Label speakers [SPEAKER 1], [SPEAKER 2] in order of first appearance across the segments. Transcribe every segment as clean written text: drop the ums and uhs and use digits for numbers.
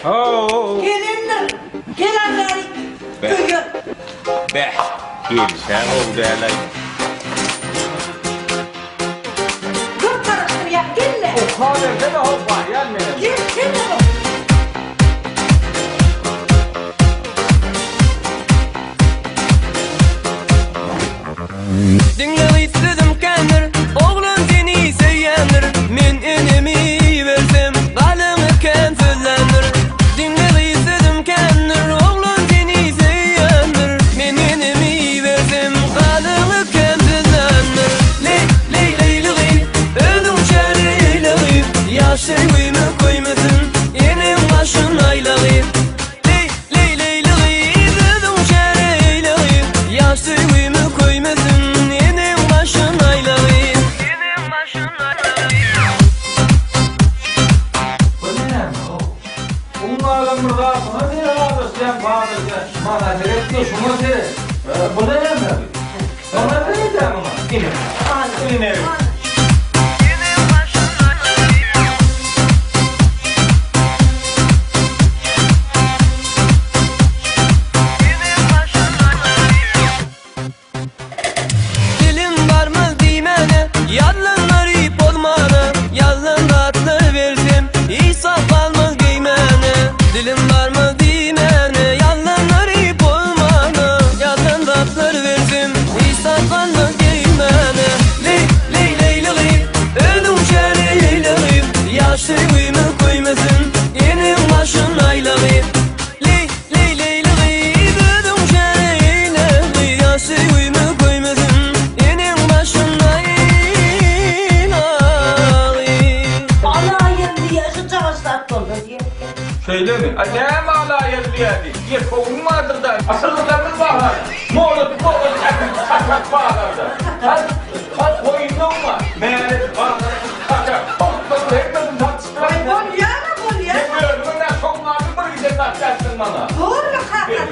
[SPEAKER 1] Oo.
[SPEAKER 2] Gelenler köyü.
[SPEAKER 1] Be. Gelsen oldu hele.
[SPEAKER 2] Çok karıştır ya. Gelle.
[SPEAKER 1] O kahvede de hop var gelmeyelim.
[SPEAKER 2] Gelsene.
[SPEAKER 3] Dinle istedim kendir, oğlum seni seyendir. Men enemi versem, kalımı kenfellendir. Dinle istedim kendir, oğlum seni seyendir. Men enemi versem, kalımı kenfellendir. Ley, ley, ley, ley, öldüm şereyleği. Yaşayımı koymadın, yenim başın aylağı. Ley, ley, ley, ley, öldüm şereyleği. Yaşayımı koymadın.
[SPEAKER 1] Bunlardan burada buna bir ağabey sen bağırırken bana direkt şuna direkt. Bu ne yani? Bana ne diyeceğim ona? İnin. İnin evi.
[SPEAKER 3] Dilim var mı dimene, yalanlar ip olmana. Yalan tatlı versem, İsa kalmaz giymene. Dilim var mı dimene, yalanlar ip olmana. Yalan tatlı versem, İsa kalmaz giymene. Ley, ley, ley, ley, öldüm şereyleği. Yaşayımı koymasın, yenim başın aylağı. Ley, ley, ley, ley, öldüm şereyleği. Yaşayımı koymasın, yenim başın aylağı.
[SPEAKER 2] Allah'a yendi ya. Şu çavaşlar oldu diye.
[SPEAKER 1] Şeyde mi? Ne mi hala yazdı? Bir kovun vardır da. Asıllıklarınız var. Moğolu, çakak bağlarda. Hadi koyunluğum var. Meğer bağlarda çakak. Hepimizin tartıştıran.
[SPEAKER 2] Bol ya mı bol ya?
[SPEAKER 1] Yapıyorum. Ben sonlarını bir gidip tartışacaksın bana.
[SPEAKER 2] Doğru hakikaten.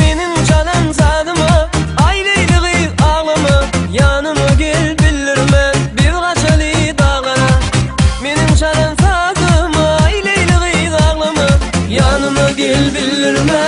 [SPEAKER 3] Benim canım sadıma, ayleyliği ağlama. Yanıma gel bildirme, bir kaçalı dağlara. Benim canım sadıma, ayleyliği ağlama. Yanıma gel bildirme,